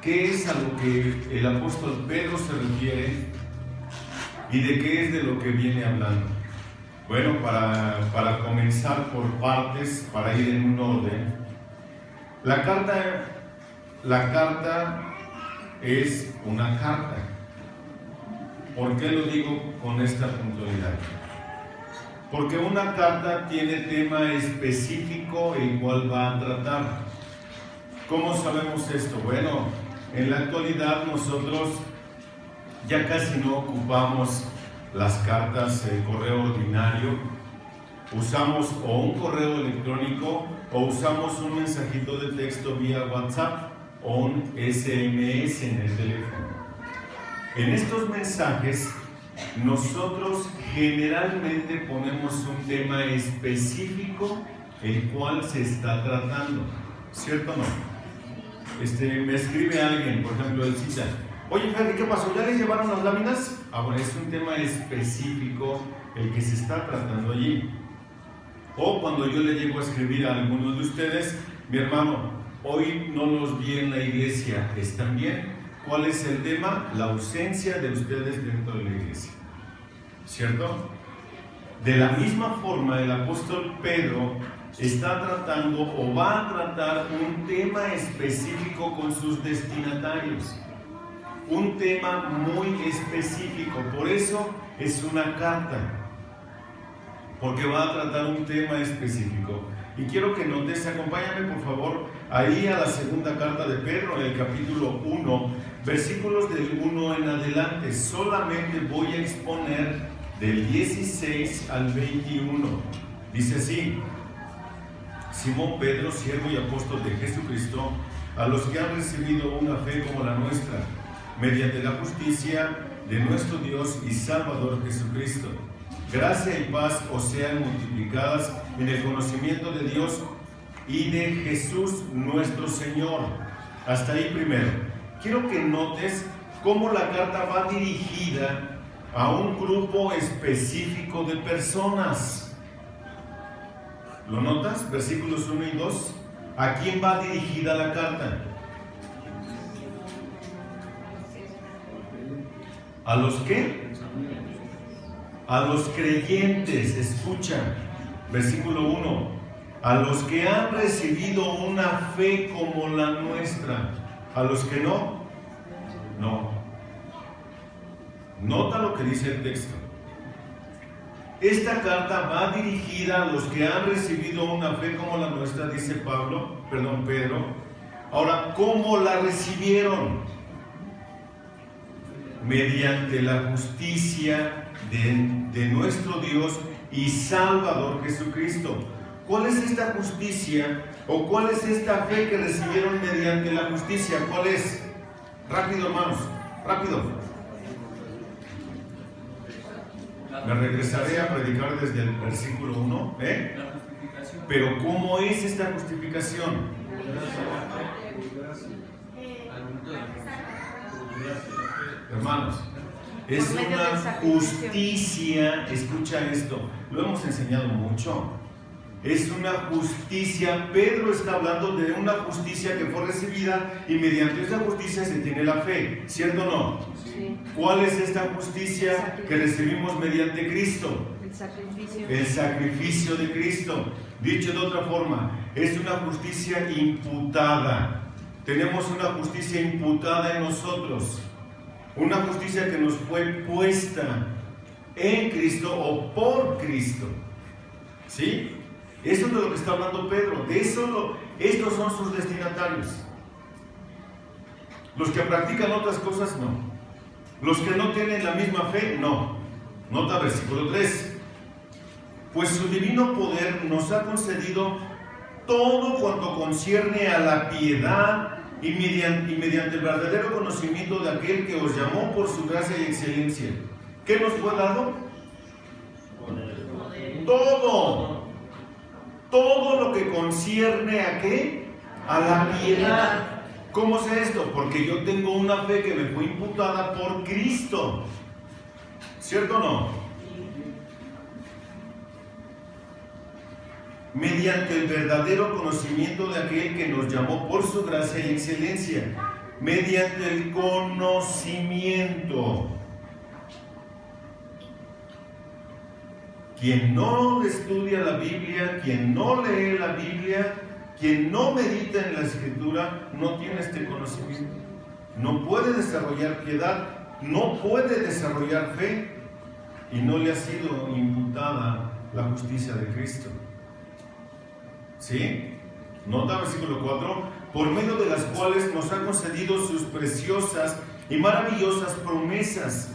qué es a lo que el apóstol Pedro se refiere y de qué es de lo que viene hablando. Bueno, para comenzar por partes, para ir en un orden, la carta es una carta. ¿Por qué lo digo con esta puntualidad? Porque una carta tiene tema específico el cual va a tratar. ¿Cómo sabemos esto? Bueno, en la actualidad nosotros ya casi no ocupamos las cartas correo ordinario. Usamos o un correo electrónico o usamos un mensajito de texto vía WhatsApp o un SMS en el teléfono. En estos mensajes nosotros generalmente ponemos un tema específico el cual se está tratando, ¿cierto o no? Me escribe alguien, por ejemplo, el cita: oye, Ferry, ¿qué pasó? ¿Ya les llevaron las láminas? Bueno, es un tema específico el que se está tratando allí. O cuando yo le llego a escribir a algunos de ustedes: mi hermano, hoy no los vi en la iglesia, ¿están bien? ¿Cuál es el tema? La ausencia de ustedes dentro de la iglesia, ¿cierto? De la misma forma, el apóstol Pedro está tratando o va a tratar un tema específico con sus destinatarios. Un tema muy específico, por eso es una carta, porque va a tratar un tema específico. Y quiero que notes, acompáñame por favor ahí a la segunda carta de Pedro, en el capítulo 1, versículos del 1 en adelante. Solamente voy a exponer del 16 al 21. Dice así: Simón Pedro, siervo y apóstol de Jesucristo, a los que han recibido una fe como la nuestra, mediante la justicia de nuestro Dios y Salvador Jesucristo. Gracia y paz os sean multiplicadas en el conocimiento de Dios y de Jesús nuestro Señor. Hasta ahí primero. Quiero que notes cómo la carta va dirigida a un grupo específico de personas. ¿Lo notas? Versículos 1 y 2. ¿A quién va dirigida la carta? ¿A los qué? A los creyentes. Escucha, versículo 1. A los que han recibido una fe como la nuestra. ¿A los que no? No. Nota lo que dice el texto. Esta carta va dirigida a los que han recibido una fe como la nuestra, dice Pedro. Ahora, ¿cómo la recibieron? Mediante la justicia de nuestro Dios y Salvador Jesucristo. ¿Cuál es esta justicia o cuál es esta fe que recibieron mediante la justicia? ¿Cuál es? Rápido, hermanos, rápido. Me regresaré a predicar desde el versículo 1. Pero ¿cómo es esta justificación? Hermanos, es una justicia. Escucha esto, lo hemos enseñado mucho. Es una justicia. Pedro está hablando de una justicia que fue recibida y mediante esa justicia se tiene la fe, ¿cierto o no? Sí. ¿Cuál es esta justicia que recibimos mediante Cristo? El sacrificio de Cristo. Dicho de otra forma, es una justicia imputada. Tenemos una justicia imputada en nosotros. Una justicia que nos fue puesta en Cristo o por Cristo. ¿Sí? Eso es de lo que está hablando Pedro. De eso estos son sus destinatarios. Los que practican otras cosas, no. Los que no tienen la misma fe, no. Nota versículo 3. Pues su divino poder nos ha concedido todo cuanto concierne a la piedad y mediante el verdadero conocimiento de aquel que os llamó por su gracia y excelencia. ¿Qué nos fue dado? Todo. Todo lo que concierne a ¿qué? A la piedad. ¿Cómo sé esto? Porque yo tengo una fe que me fue imputada por Cristo. ¿Cierto o no? Mediante el verdadero conocimiento de aquel que nos llamó por su gracia y excelencia. mediante el conocimiento. Quien no estudia la Biblia, quien no lee la Biblia, quien no medita en la Escritura, no tiene este conocimiento. No puede desarrollar piedad, no puede desarrollar fe y no le ha sido imputada la justicia de Cristo. ¿Sí? Nota versículo 4, por medio de las cuales nos ha concedido sus preciosas y maravillosas promesas,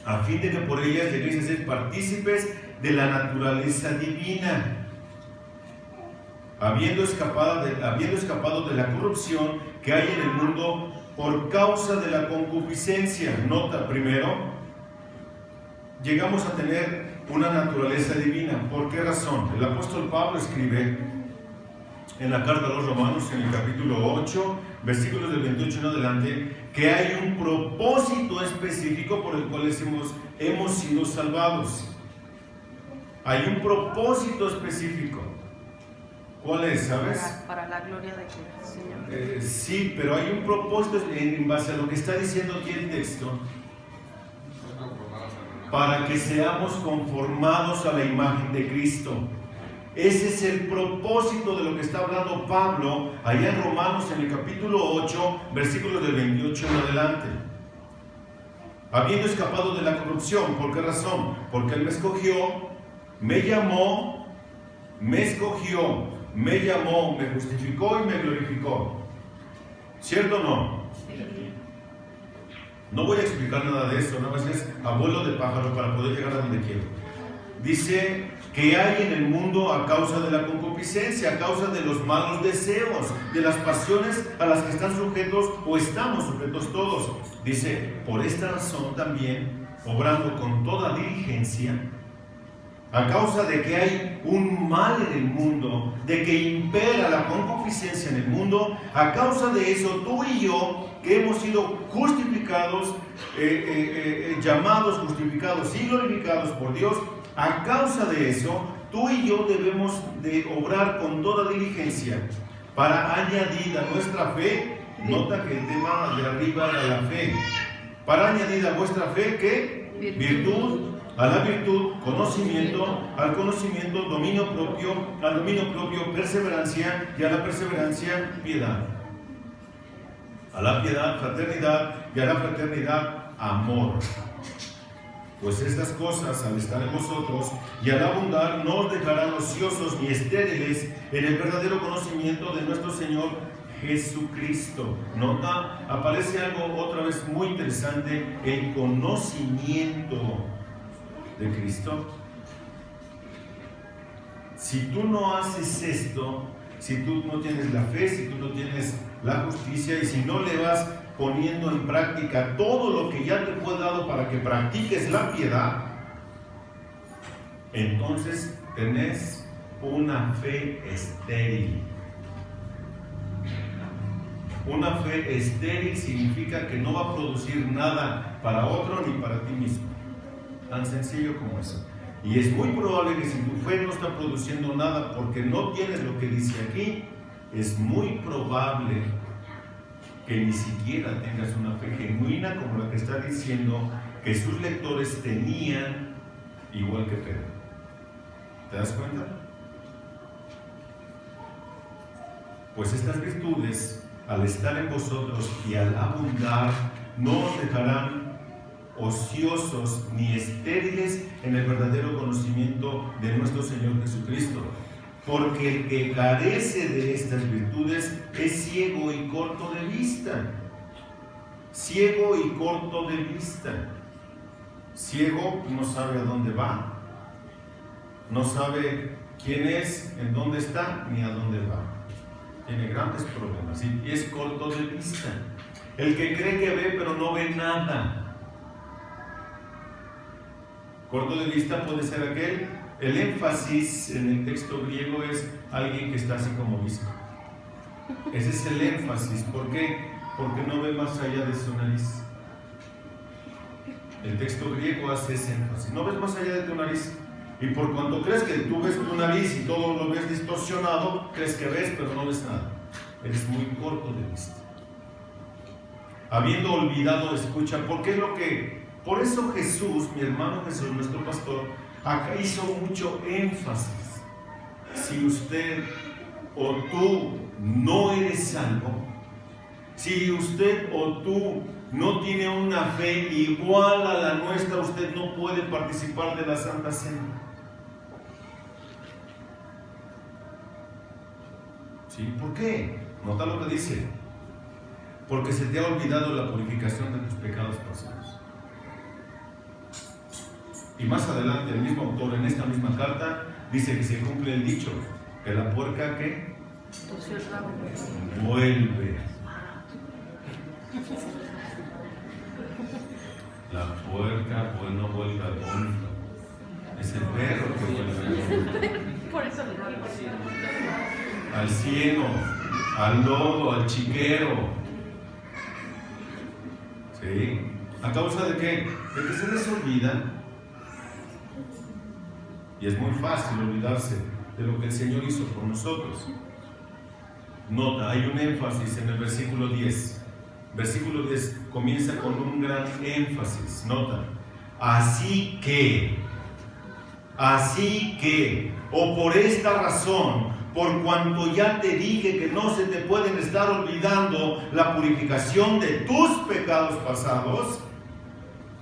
a fin de que por ellas lleguéis a ser partícipes de la naturaleza divina, habiendo escapado de la corrupción que hay en el mundo por causa de la concupiscencia. Nota, primero, llegamos a tener una naturaleza divina. ¿Por qué razón? El apóstol Pablo escribe en la carta a los Romanos, en el capítulo 8, versículos del 28 en adelante, que hay un propósito específico por el cual hemos sido salvados. Hay un propósito específico. ¿Cuál es, sabes? Para la gloria de Dios, Señor. Sí, pero hay un propósito en base a lo que está diciendo aquí el texto, para que seamos conformados a la imagen de Cristo. Ese es el propósito de lo que está hablando Pablo allá en Romanos, en el capítulo 8, versículos del 28 en adelante. Habiendo escapado de la corrupción. ¿Por qué razón? Porque Él me escogió, me llamó, me escogió, me llamó, me justificó y me glorificó. ¿Cierto o no? Sí. No voy a explicar nada de eso, nada más es abuelo de pájaro para poder llegar a donde quiero. Dice que hay en el mundo a causa de la concupiscencia, a causa de los malos deseos, de las pasiones a las que están sujetos o estamos sujetos todos. Dice, por esta razón también, obrando con toda diligencia, a causa de que hay un mal en el mundo, de que impera la concupiscencia en el mundo, a causa de eso tú y yo, que hemos sido justificados, llamados, justificados y glorificados por Dios, a causa de eso, tú y yo debemos de obrar con toda diligencia para añadir a nuestra fe, nota que el tema de arriba era la fe, para añadir a vuestra fe, ¿qué? Virtud, a la virtud, conocimiento, al conocimiento, dominio propio, al dominio propio, perseverancia, y a la perseverancia, piedad. A la piedad, fraternidad, y a la fraternidad, amor. Pues estas cosas, al estar en vosotros y al abundar, no os dejarán ociosos ni estériles en el verdadero conocimiento de nuestro Señor Jesucristo. Nota, aparece algo otra vez muy interesante, el conocimiento de Cristo. Si tú no haces esto, si tú no tienes la fe, si tú no tienes la justicia y si no le vas poniendo en práctica todo lo que ya te fue dado para que practiques la piedad, entonces tenés una fe estéril. Una fe estéril significa que no va a producir nada para otro ni para ti mismo. Tan sencillo como eso. Y es muy probable que si tu fe no está produciendo nada porque no tienes lo que dice aquí, es muy probable que ni siquiera tengas una fe genuina como la que está diciendo que sus lectores tenían, igual que Pedro. ¿Te das cuenta? Pues estas virtudes, al estar en vosotros y al abundar, no os dejarán ociosos ni estériles en el verdadero conocimiento de nuestro Señor Jesucristo. Porque el que carece de estas virtudes es ciego y corto de vista. Ciego y corto de vista. Ciego no sabe a dónde va. No sabe quién es, en dónde está, ni a dónde va. Tiene grandes problemas y es corto de vista. El que cree que ve pero no ve nada. Corto de vista puede ser aquel. El énfasis en el texto griego es alguien que está así como visco. Ese es el énfasis. ¿Por qué? Porque no ve más allá de su nariz. El texto griego hace ese énfasis. No ves más allá de tu nariz. Y por cuanto crees que tú ves tu nariz y todo lo ves distorsionado, crees que ves pero no ves nada. Eres muy corto de vista. habiendo olvidado, escucha, porque es lo que, por eso Jesús, mi hermano Jesús, nuestro pastor, acá hizo mucho énfasis. Si usted o tú no eres salvo, si usted o tú no tiene una fe igual a la nuestra, usted no puede participar de la Santa Cena. ¿Sí? ¿Por qué? Nota lo que dice. Porque se te ha olvidado la purificación de tus pecados pasados. Y más adelante el mismo autor en esta misma carta dice que se cumple el dicho, que la puerca que vuelve. La puerca no vuelve al vómito. Es el perro que vuelve al vómito. Por eso le digo. Al cieno, al lodo, al chiquero. ¿Sí? ¿A causa de qué? De que se les olvida. Y es muy fácil olvidarse de lo que el Señor hizo por nosotros. Nota, hay un énfasis en el versículo 10. Versículo 10 comienza con un gran énfasis. Nota, así que, o por esta razón, por cuanto ya te dije que no se te pueden estar olvidando la purificación de tus pecados pasados,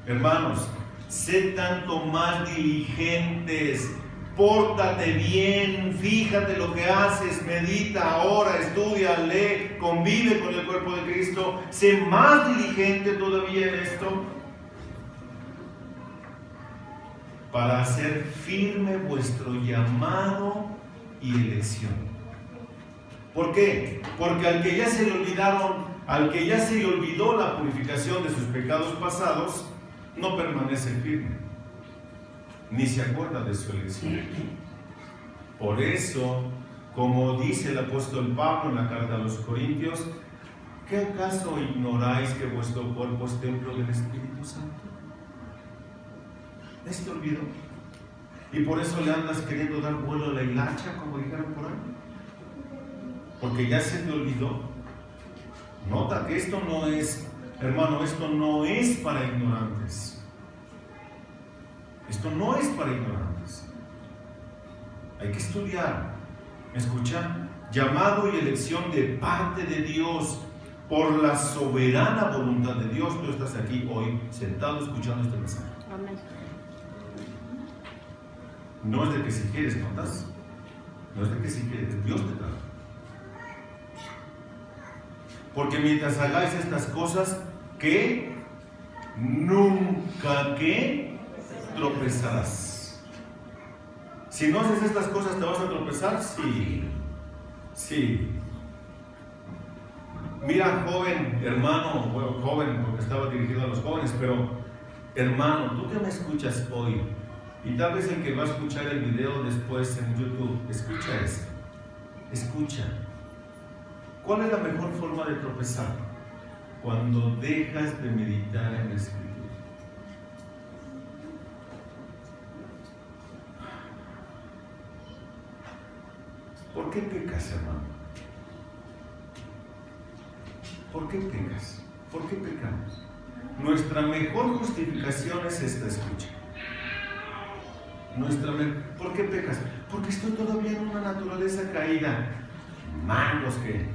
hermanos, sé tanto más diligentes, pórtate bien, fíjate lo que haces, medita, ora, estudia, lee, convive con el cuerpo de Cristo, sé más diligente todavía en esto, para hacer firme vuestro llamado y elección. ¿Por qué? Porque al que ya se le olvidó la purificación de sus pecados pasados, no permanece firme, ni se acuerda de su elección. Por eso, como dice el apóstol Pablo en la carta a los Corintios, ¿qué acaso ignoráis que vuestro cuerpo es templo del Espíritu Santo? ¿Te olvidó? Y por eso le andas queriendo dar vuelo a la hilacha, como dijeron por ahí. Porque ya se te olvidó. Nota que esto no es, hermano, esto no es para ignorantes. Esto no es para ignorantes. Hay que estudiar. ¿Escuchan? Llamado y elección de parte de Dios por la soberana voluntad de Dios. Tú estás aquí hoy sentado escuchando este mensaje. Amén. No es de que si quieres, ¿notas? No es de que si quieres, Dios te trae. Porque mientras hagáis estas cosas, que nunca que tropezarás. Si no haces estas cosas, ¿te vas a tropezar? Sí. Sí. Mira, joven, hermano, bueno, joven, porque estaba dirigido a los jóvenes, pero hermano, tú que me escuchas hoy, y tal vez el que va a escuchar el video después en YouTube, escucha esto. Escucha. ¿Cuál es la mejor forma de tropezar? Cuando dejas de meditar en la Escritura. ¿Por qué pecas, hermano? ¿Por qué pecas? ¿Por qué pecamos? Nuestra mejor justificación es esta, escucha. ¿Por qué pecas? Porque estoy todavía en una naturaleza caída. Mangos que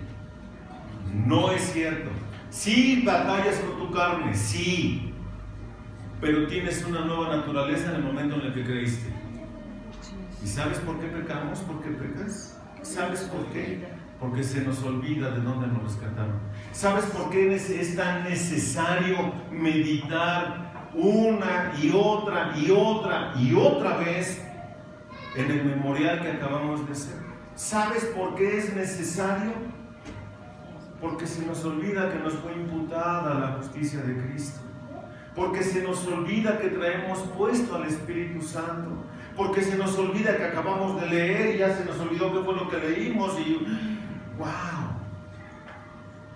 no es cierto. Sí batallas con tu carne, sí, pero tienes una nueva naturaleza en el momento en el que creíste. ¿Y sabes por qué pecamos? ¿Por qué pecas? ¿Sabes por qué? Porque se nos olvida de dónde nos rescataron. ¿Sabes por qué es tan necesario meditar una y otra y otra y otra vez en el memorial que acabamos de hacer? ¿Sabes por qué es necesario? Porque se nos olvida que nos fue imputada la justicia de Cristo. Porque se nos olvida que traemos puesto al Espíritu Santo. Porque se nos olvida que acabamos de leer y ya se nos olvidó qué fue lo que leímos y ¡wow!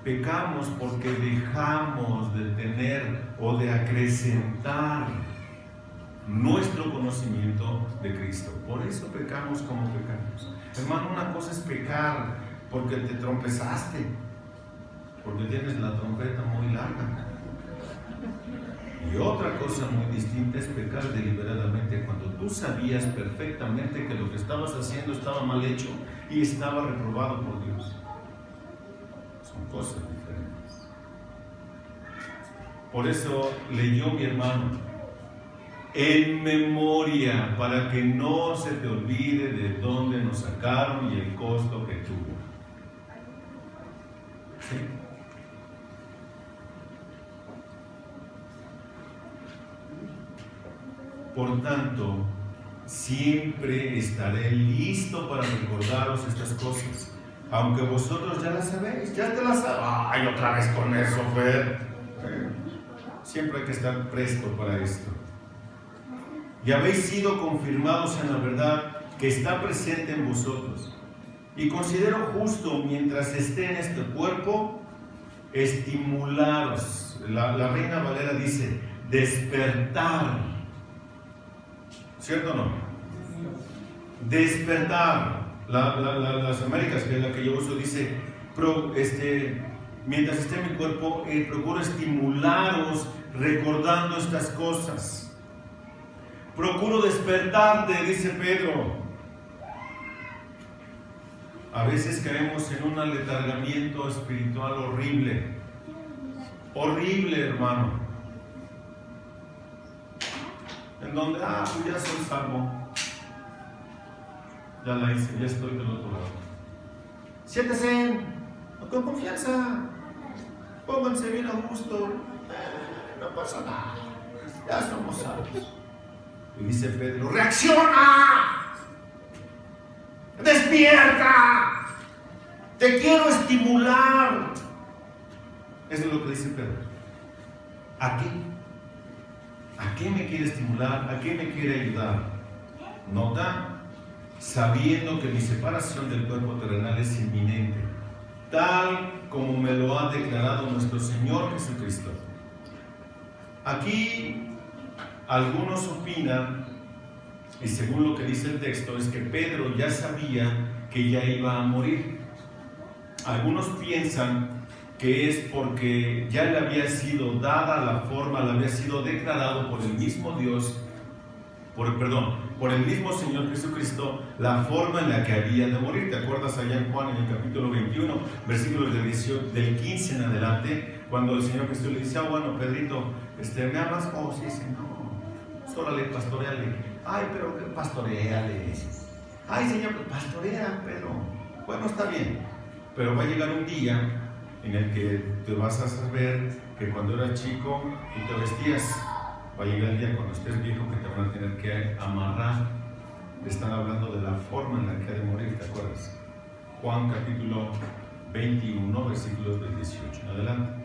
Pecamos porque dejamos de tener o de acrecentar nuestro conocimiento de Cristo. Por eso pecamos como pecamos. Hermano, una cosa es pecar porque te tropezaste. porque tienes la trompeta muy larga. Y otra cosa muy distinta es pecar deliberadamente cuando tú sabías perfectamente que lo que estabas haciendo estaba mal hecho y estaba reprobado por Dios. Son cosas diferentes. Por eso leyó mi hermano, en memoria, para que no se te olvide de dónde nos sacaron y el costo que tuvo. ¿Sí? Por tanto, siempre estaré listo para recordaros estas cosas, aunque vosotros ya las sabéis, ya te las sabéis. ¡Ay, otra vez con eso, Fer! Siempre hay que estar presto para esto. Y habéis sido confirmados en la verdad que está presente en vosotros. Y considero justo, mientras esté en este cuerpo, estimularos. La Reina Valera dice, despertar. ¿Cierto o no? Despertar. Las Américas, que es la que yo uso, dice, mientras esté en mi cuerpo, procuro estimularos recordando estas cosas. Procuro despertarte, dice Pedro. A veces caemos en un aletargamiento espiritual horrible. Horrible, hermano. En donde, pues ya soy salvo. Ya la hice, ya estoy del otro lado. Siéntese, con confianza. Pónganse bien a gusto. No pasa nada. Ya somos salvos. Y dice Pedro, ¡reacciona! ¡Despierta! ¡Te quiero estimular! Eso es lo que dice Pedro. ¿A qué? ¿A qué me quiere estimular? ¿A qué me quiere ayudar? Nota, sabiendo que mi separación del cuerpo terrenal es inminente, tal como me lo ha declarado nuestro Señor Jesucristo. Aquí algunos opinan, y según lo que dice el texto, es que Pedro ya sabía que ya iba a morir. Algunos piensan que es porque ya le había sido dada la forma, le había sido declarado por el mismo Dios, por el mismo Señor Jesucristo, la forma en la que había de morir. ¿Te acuerdas allá en Juan, en el capítulo 21, versículos del 15 en adelante, cuando el Señor Jesús le dice, bueno, Pedrito, ¿me amas? Oh, sí, no, órale, pastoreale. Ay, pero pastoreale. Ay, Señor, pastorea, Pedro. Bueno, está bien, pero va a llegar un día en el que te vas a saber que cuando eras chico tú te vestías. Va a llegar el día cuando estés viejo que te van a tener que amarrar. Están hablando de la forma en la que ha de morir, ¿te acuerdas? Juan capítulo 21, versículos del 18 en adelante.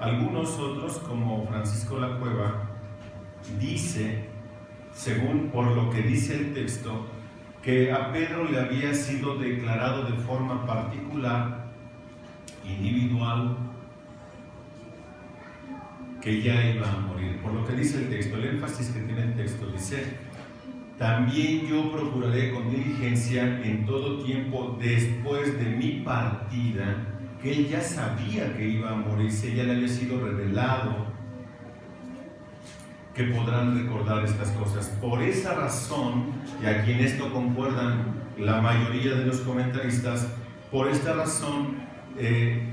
Algunos otros, como Francisco La Cueva, dice, según por lo que dice el texto, que a Pedro le había sido declarado de forma particular, individual, que ya iba a morir. Por lo que dice el texto, el énfasis que tiene el texto dice, también yo procuraré con diligencia en todo tiempo después de mi partida, que él ya sabía que iba a morirse, ya le había sido revelado, que podrán recordar estas cosas. Por esa razón, y aquí en esto concuerdan la mayoría de los comentaristas, por esta razón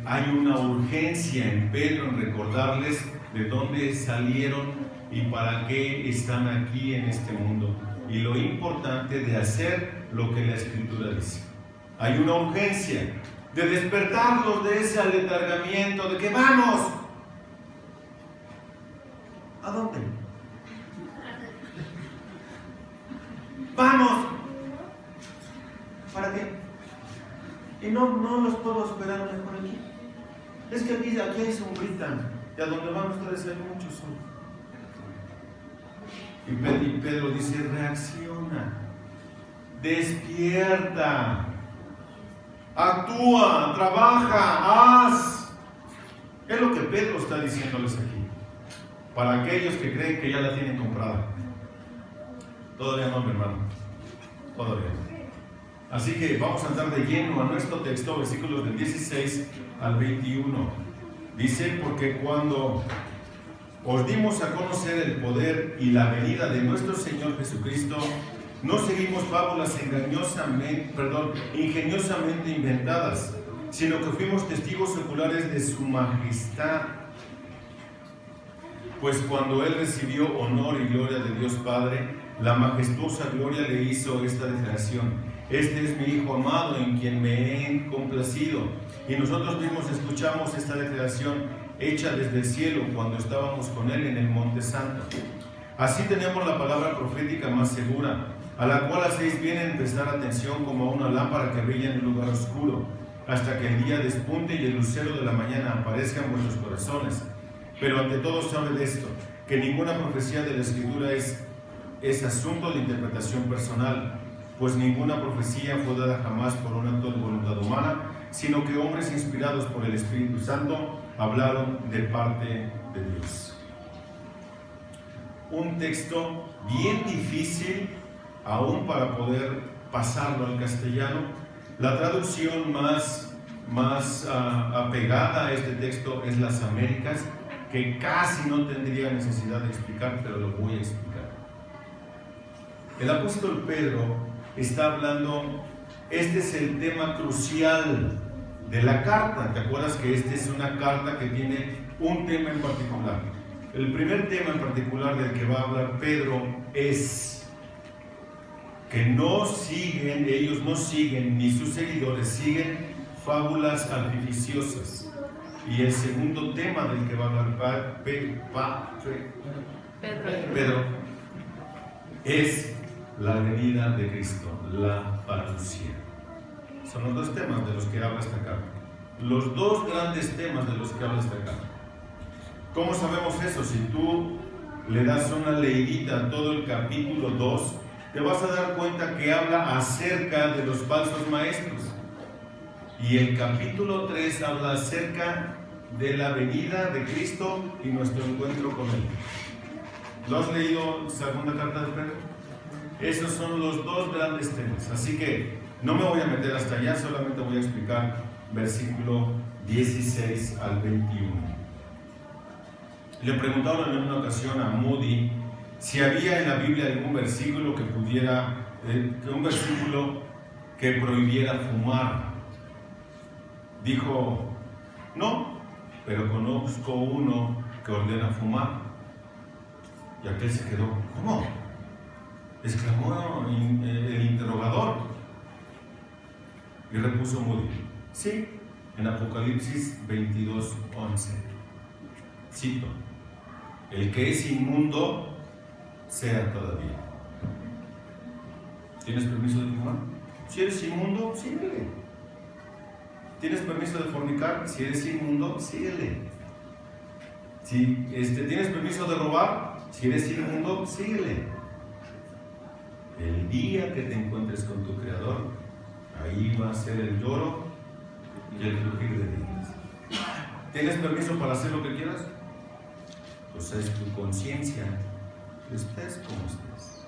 hay una urgencia en Pedro en recordarles de dónde salieron y para qué están aquí en este mundo, y lo importante de hacer lo que la Escritura dice. Hay una urgencia de despertarlos de ese aletargamiento, de que vamos. ¿A dónde? ¡Vamos! ¿Para qué? Y no los puedo esperar mejor aquí. Es que aquí hay sombrita, y a donde van ustedes hay mucho sol. Y Pedro dice, reacciona, despierta, actúa, trabaja, haz. Es lo que Pedro está diciéndoles aquí, para aquellos que creen que ya la tienen comprada. Todavía no, mi hermano, todavía no. Así que vamos a entrar de lleno a nuestro texto, versículos del 16 al 21. Dice, porque cuando os dimos a conocer el poder y la venida de nuestro Señor Jesucristo, no seguimos fábulas ingeniosamente inventadas, sino que fuimos testigos oculares de su majestad. Pues cuando Él recibió honor y gloria de Dios Padre, la majestuosa gloria le hizo esta declaración: este es mi Hijo amado en quien me he complacido. Y nosotros mismos escuchamos esta declaración hecha desde el cielo cuando estábamos con Él en el Monte Santo. Así tenemos la palabra profética más segura, a la cual hacéis bien en prestar atención como a una lámpara que brilla en un lugar oscuro, hasta que el día despunte y el lucero de la mañana aparezca en vuestros corazones. Pero ante todo sabed esto, que ninguna profecía de la Escritura es asunto de interpretación personal, pues ninguna profecía fue dada jamás por un acto de voluntad humana, sino que hombres inspirados por el Espíritu Santo hablaron de parte de Dios. Un texto bien difícil aún para poder pasarlo al castellano. La traducción más apegada a este texto es Las Américas, que casi no tendría necesidad de explicar, pero lo voy a explicar. El apóstol Pedro está hablando, este es el tema crucial de la carta. ¿Te acuerdas que esta es una carta que tiene un tema en particular? El primer tema en particular del que va a hablar Pedro es que ellos no siguen, ni sus seguidores siguen fábulas artificiosas. Y el segundo tema del que va a hablar Pedro es la venida de Cristo, la parucía. Son los dos temas de los que habla esta carta. Los dos grandes temas de los que habla esta carta. ¿Cómo sabemos eso? Si tú le das una leidita a todo el capítulo 2, te vas a dar cuenta que habla acerca de los falsos maestros. Y el capítulo 3 habla acerca de la venida de Cristo y nuestro encuentro con Él. ¿Lo has leído segunda carta de Pedro? Esos son los dos grandes temas. Así que no me voy a meter hasta allá, solamente voy a explicar versículo 16 al 21. Le preguntaron en una ocasión a Moody si había en la Biblia algún versículo que prohibiera fumar. Dijo, no, pero conozco uno que ordena fumar. Y aquel se quedó, ¿cómo? Exclamó el interrogador. Y repuso Moody, sí, en Apocalipsis 22:11. Cito, el que es inmundo sea todavía. ¿Tienes permiso de fumar? Si eres inmundo, síguele. ¿Tienes permiso de fornicar? Si eres inmundo, síguele. Si tienes permiso de robar, si eres inmundo, síguele. El día que te encuentres con tu Creador, ahí va a ser el lloro y el crujir de dientes. ¿Tienes permiso para hacer lo que quieras? Pues es tu conciencia, estés como estés.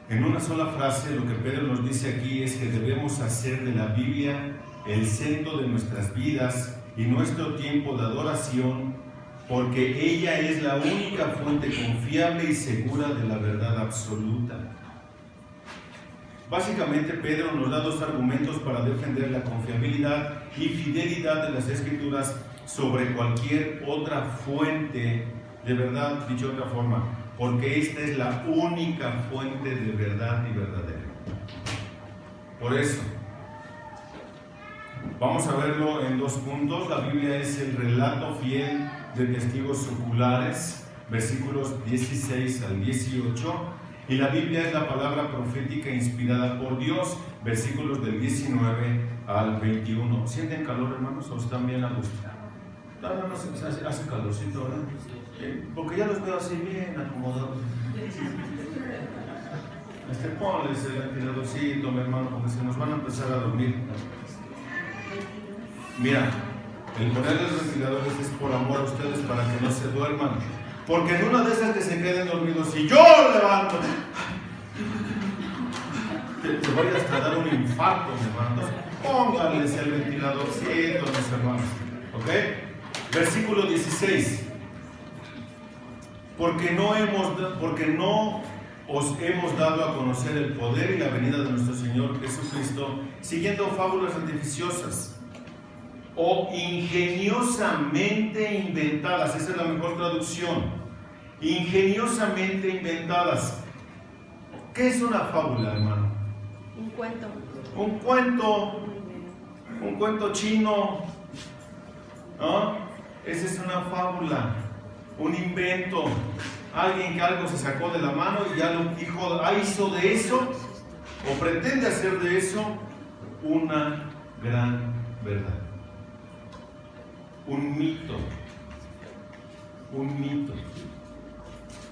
En una sola frase, lo que Pedro nos dice aquí es que debemos hacer de la Biblia el centro de nuestras vidas y nuestro tiempo de adoración, porque ella es la única fuente confiable y segura de la verdad absoluta. Básicamente, Pedro nos da dos argumentos para defender la confiabilidad y fidelidad de las Escrituras sobre cualquier otra fuente de verdad, dicho de otra forma, porque esta es la única fuente de verdad y verdadera. Por eso, vamos a verlo en dos puntos. La Biblia es el relato fiel de testigos oculares, versículos 16 al 18, y la Biblia es la palabra profética inspirada por Dios, versículos del 19 al 21. ¿Sienten calor, hermanos, o están bien a gusto? No, hace calorcito, ¿verdad? Porque ya los veo así bien acomodados. Ponles el ventiladorcito, mi hermano, porque se nos van a empezar a dormir. Mira, el poner los ventiladores es por amor a ustedes, para que no se duerman. Porque en una de esas que se queden dormidos, y yo levanto, te vaya hasta dar un infarto, mi hermano. Entonces, póngales el ventiladorcito, mis hermanos. ¿Ok? Versículo 16. Porque no os hemos dado a conocer el poder y la venida de nuestro Señor Jesucristo, siguiendo fábulas artificiosas o ingeniosamente inventadas. Esa es la mejor traducción. Ingeniosamente inventadas. ¿Qué es una fábula, hermano? Un cuento. Un cuento chino, ¿no? Esa es una fábula, un invento. Alguien que algo se sacó de la mano y ya lo dijo, hizo de eso, o pretende hacer de eso, una gran verdad. Un mito. Un mito.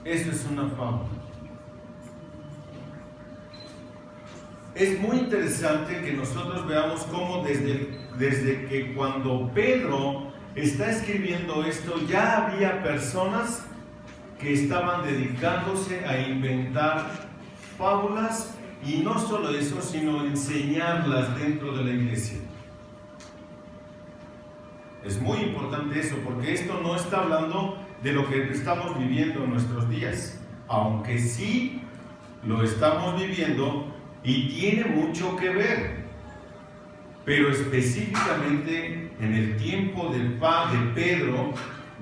Eso es una fábula. Es muy interesante que nosotros veamos cómo desde que cuando Pedro está escribiendo esto, ya había personas que estaban dedicándose a inventar fábulas, y no solo eso, sino enseñarlas dentro de la iglesia. Es muy importante eso, porque esto no está hablando de lo que estamos viviendo en nuestros días, aunque sí lo estamos viviendo y tiene mucho que ver, pero específicamente en el tiempo de Pedro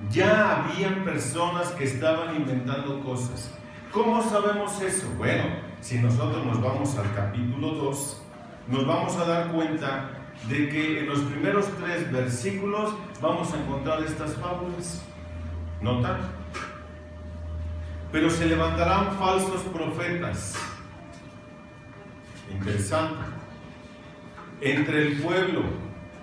ya habían personas que estaban inventando cosas. ¿Cómo sabemos eso? Bueno, si nosotros nos vamos al capítulo 2, nos vamos a dar cuenta de que en los primeros 3 versículos vamos a encontrar estas fábulas. ¿Notan? Pero se levantarán falsos profetas. Interesante. Entre el pueblo,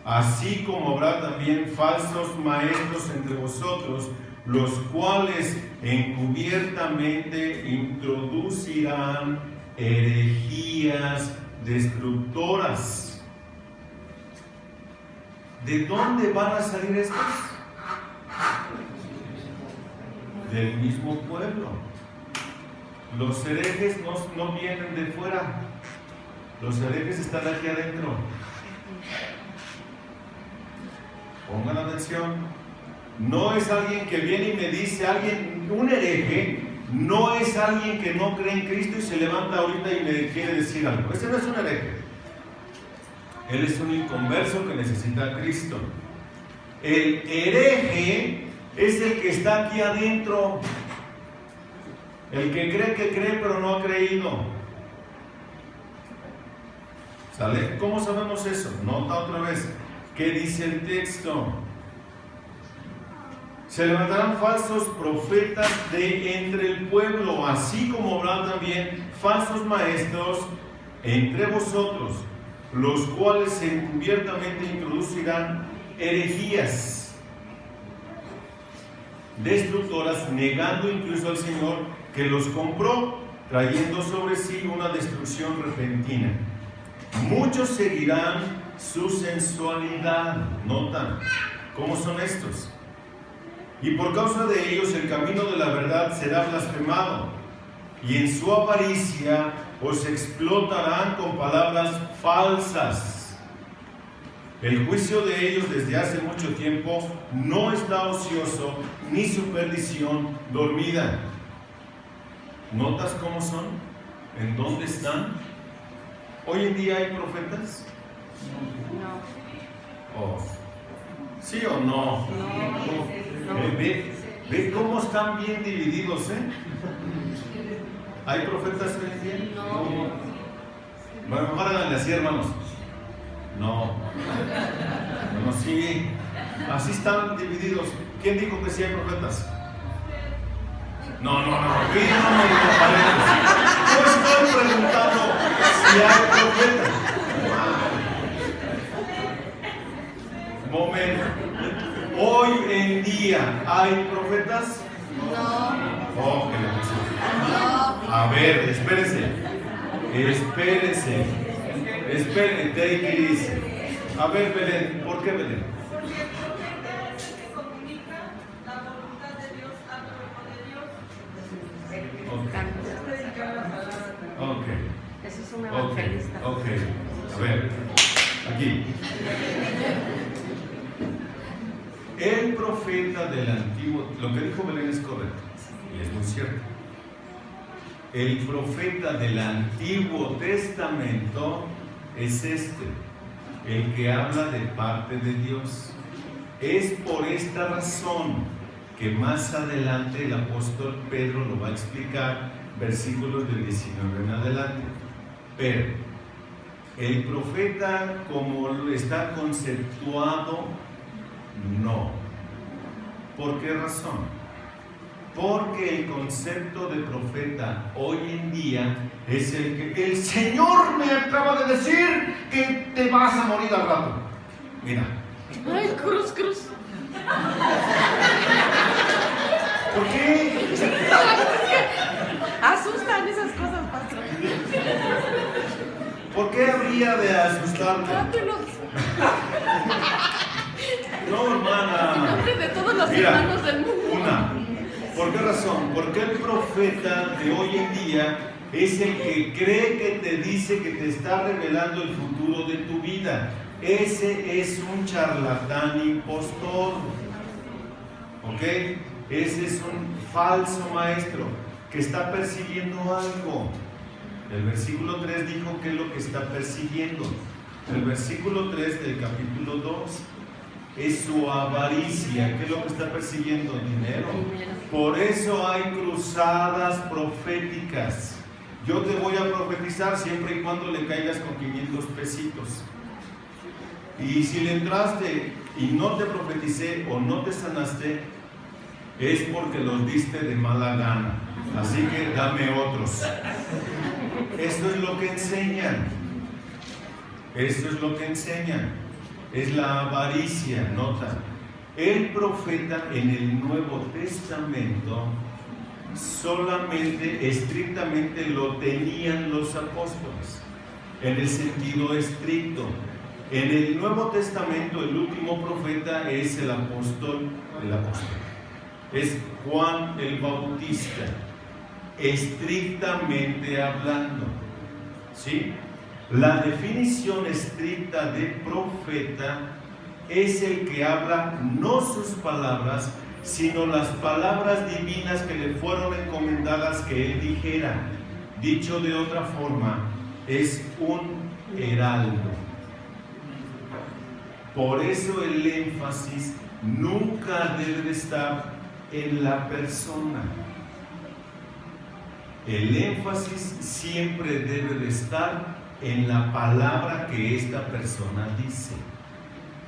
así como habrá también falsos maestros entre vosotros, los cuales encubiertamente introducirán herejías destructoras. ¿De dónde van a salir estos? Del mismo pueblo. Los herejes no vienen de fuera. Los herejes están aquí adentro. Pongan atención. No es alguien que viene y me dice, un hereje no es alguien que no cree en Cristo y se levanta ahorita y me quiere decir algo. Ese no es un hereje. Él es un inconverso que necesita a Cristo. El hereje es el que está aquí adentro. El que cree pero no ha creído. ¿Sale? ¿Cómo sabemos eso? Nota otra vez. ¿Qué dice el texto? Se levantarán falsos profetas de entre el pueblo, así como habrá también falsos maestros entre vosotros, los cuales encubiertamente introducirán herejías destructoras, negando incluso al Señor que los compró, trayendo sobre sí una destrucción repentina. Muchos seguirán su sensualidad. ¿Notan cómo son estos? Y por causa de ellos el camino de la verdad será blasfemado, y en su avaricia os explotarán con palabras falsas. El juicio de ellos desde hace mucho tiempo no está ocioso, ni su perdición dormida. ¿Notas cómo son? ¿En dónde están? ¿Hoy en día hay profetas? No. Oh. ¿Sí o no? ¿Ve cómo están bien divididos, ¿Hay profetas hoy en día? No. Bueno, mejor háganle así, hermanos. No, sí. Así están divididos. ¿Quién dijo que sí hay profetas? No. Pídanme los paredes. Yo estoy preguntando si hay profetas. Momento. Hoy en día, ¿hay profetas? No. Oh, que la pusieron. A ver, espérese. Espere, take it easy. A ver, Belén, ¿por qué Belén? Porque es gente que comunica la voluntad de Dios a través de Dios. Ok. Eso es un Ok, evangelista. ok. A ver, aquí. El profeta del Antiguo, lo que dijo Belén es correcto, y es muy cierto. El profeta del Antiguo Testamento es el que habla de parte de Dios. Es por esta razón que más adelante el apóstol Pedro lo va a explicar, versículos del 19 en adelante. Pero el profeta, como está conceptuado, no. ¿Por qué razón? Porque el concepto de profeta hoy en día es el que el Señor me acaba de decir que te vas a morir al rato. Mira. Ay, cruz. ¿Por qué? Asustan esas cosas, pastor. ¿Por qué habría de asustarte? Rápidos. No, hermana. En nombre de todos los Mira, hermanos del mundo. ¿Por qué razón? Porque el profeta de hoy en día es el que cree que te dice que te está revelando el futuro de tu vida. Ese es un charlatán impostor. ¿Ok? Ese es un falso maestro que está persiguiendo algo. El versículo 3 dijo qué es lo que está persiguiendo. El versículo 3 del capítulo 2 es su avaricia. ¿Qué es lo que está persiguiendo? Dinero. Por eso hay cruzadas proféticas. Yo te voy a profetizar siempre y cuando le caigas con 500 pesitos. Y si le entraste y no te profeticé o no te sanaste, es porque los diste de mala gana. Así que dame otros. Esto es lo que enseñan. Esto es lo que enseñan. Es la avaricia, nota. El profeta en el Nuevo Testamento solamente, estrictamente lo tenían los apóstoles, en el sentido estricto. En el Nuevo Testamento el último profeta es el apóstol, es Juan el Bautista, estrictamente hablando, ¿sí? La definición estricta de profeta es el que habla no sus palabras, sino las palabras divinas que le fueron encomendadas que él dijera. Dicho de otra forma, es un heraldo. Por eso el énfasis nunca debe de estar en la persona. El énfasis siempre debe de estar en la palabra que esta persona dice.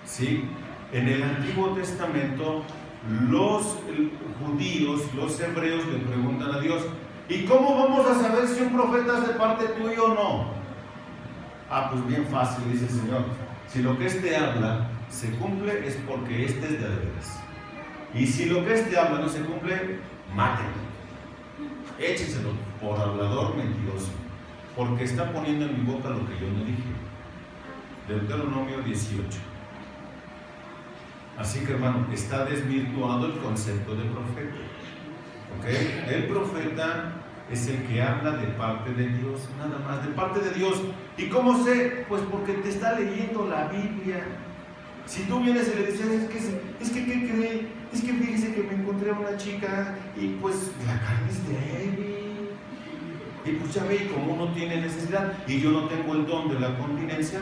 ¿Sí? En el Antiguo Testamento, los judíos, los hebreos le preguntan a Dios: ¿y cómo vamos a saber si un profeta es de parte tuya o no? Ah, pues bien fácil, dice el Señor. Si lo que éste habla se cumple, es porque éste es de veras. Y si lo que éste habla no se cumple, mátenlo. Échenselo por hablador mentiroso, porque está poniendo en mi boca lo que yo no dije. Deuteronomio 18. Así que, hermano, está desvirtuado el concepto de profeta. ¿Ok? El profeta es el que habla de parte de Dios, nada más, de parte de Dios. ¿Y cómo sé? Pues porque te está leyendo la Biblia. Si tú vienes y le dices: es que ¿qué cree? Es que fíjese que me encontré a una chica y pues la carne es débil. Y pues ya ve, y como uno tiene necesidad y yo no tengo el don de la continencia,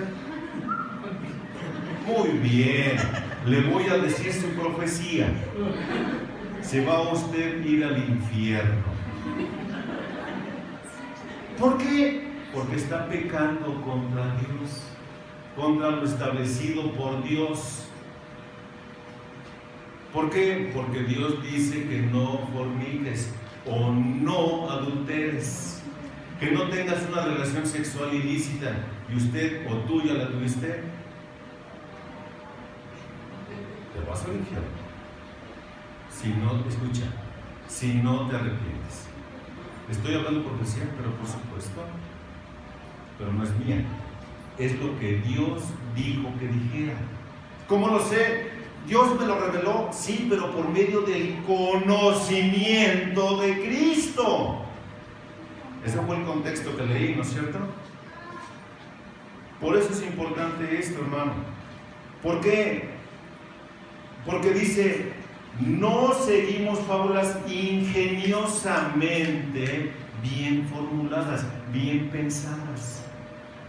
muy bien, le voy a decir su profecía: se va a usted ir al infierno. ¿Por qué? Porque está pecando contra Dios, contra lo establecido por Dios. ¿Por qué? Porque Dios dice que no forniques o no adulteres, que no tengas una relación sexual ilícita, y usted o tú ya la tuviste, te vas al infierno. Si no, escucha, si no te arrepientes. Estoy hablando por profecía, pero por supuesto, pero no es mía. Es lo que Dios dijo que dijera. ¿Cómo lo sé? Dios me lo reveló, sí, pero por medio del conocimiento de Cristo. Ese fue el contexto que leí, ¿no es cierto? Por eso es importante esto, hermano. ¿Por qué? Porque dice, no seguimos fábulas ingeniosamente bien formuladas, bien pensadas.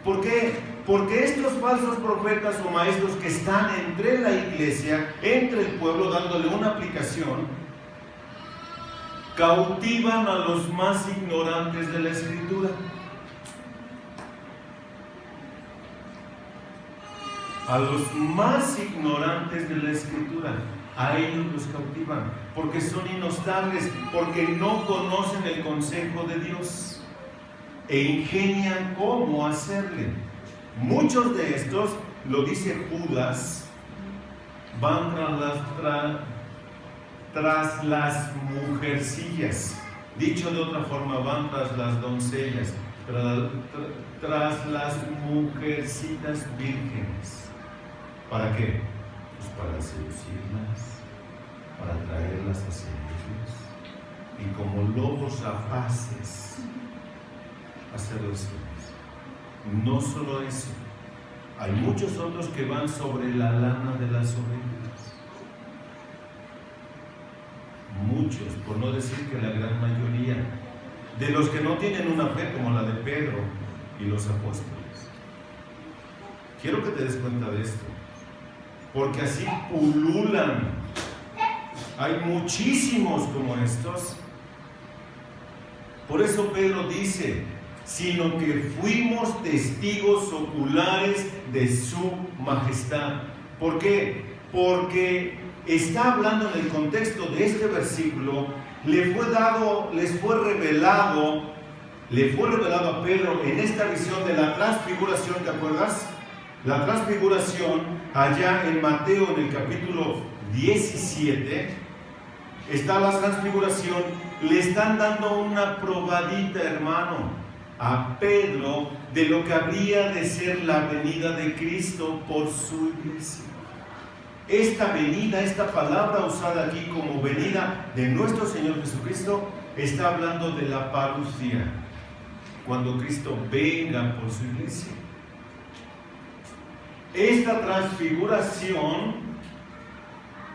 ¿Por qué? Porque estos falsos profetas o maestros que están entre la iglesia, entre el pueblo, dándole una aplicación, cautivan a los más ignorantes de la Escritura. A los más ignorantes de la Escritura, a ellos los cautivan, porque son inostables, porque no conocen el consejo de Dios e ingenian cómo hacerle. Muchos de estos, lo dice Judas, van tras las mujercillas. Dicho de otra forma, van tras las doncellas, tras las mujercitas vírgenes. ¿Para qué? Pues para seducirlas, para traerlas hacia ellos y como lobos rapaces hacerlas felices. No solo eso, hay muchos otros que van sobre la lana de las ovejas. Muchos, por no decir que la gran mayoría, de los que no tienen una fe como la de Pedro y los apóstoles. Quiero que te des cuenta de esto, porque así pululan. Hay muchísimos como estos. Por eso Pedro dice, sino que fuimos testigos oculares de su majestad. ¿Por qué? Porque está hablando en el contexto de este versículo, les fue revelado a Pedro en esta visión de la transfiguración, ¿te acuerdas? La transfiguración, allá en Mateo, en el capítulo 17, está la transfiguración. Le están dando una probadita, hermano, a Pedro de lo que habría de ser la venida de Cristo por su iglesia. Esta venida, esta palabra usada aquí como venida de nuestro Señor Jesucristo, está hablando de la parucía, cuando Cristo venga por su iglesia. Esta transfiguración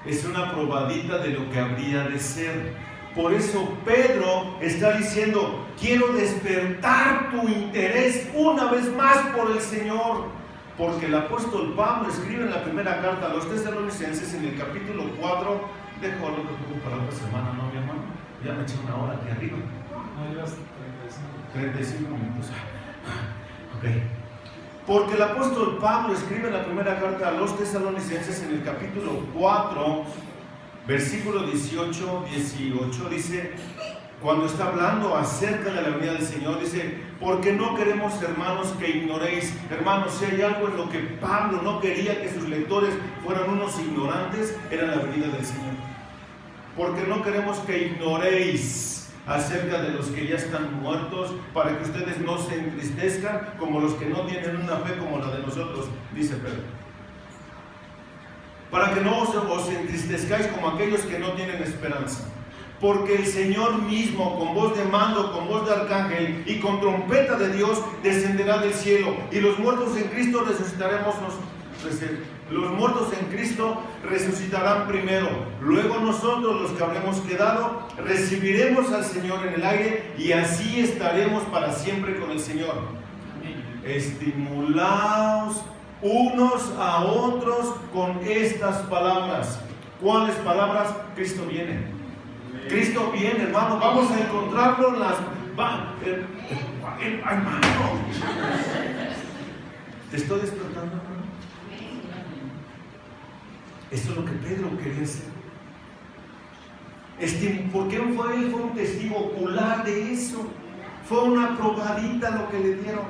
es una probadita de lo que habría de ser. Por eso Pedro está diciendo, quiero despertar tu interés una vez más por el Señor. Porque el apóstol Pablo escribe en la primera carta a los Tesalonicenses, en el capítulo 4, dejo lo que pongo para otra semana, ¿no, mi hermano? Ya me eché una hora aquí arriba. No, llevas 35 minutos. Ok. Porque el apóstol Pablo escribe en la primera carta a los Tesalonicenses, en el capítulo 4, versículo 18, dice, cuando está hablando acerca de la venida del Señor, dice, porque no queremos, hermanos, que ignoréis. Hermanos, si hay algo en lo que Pablo no quería que sus lectores fueran unos ignorantes, era la venida del Señor. Porque no queremos que ignoréis acerca de los que ya están muertos, para que ustedes no se entristezcan como los que no tienen una fe como la de nosotros, dice Pedro. Para que no os entristezcáis como aquellos que no tienen esperanza. Porque el Señor mismo, con voz de mando, con voz de arcángel y con trompeta de Dios, descenderá del cielo, y los muertos en Cristo los muertos en Cristo resucitarán primero. Luego nosotros, los que habremos quedado, recibiremos al Señor en el aire, y así estaremos para siempre con el Señor. Estimulaos unos a otros con estas palabras. ¿Cuáles palabras? Cristo viene. Cristo viene, hermano. Vamos a encontrarlo en las... hermano, ¿te estoy despertando, hermano? Esto es lo que Pedro quería hacer. ¿Por qué fue él? Fue un testigo ocular de eso. Fue una probadita lo que le dieron.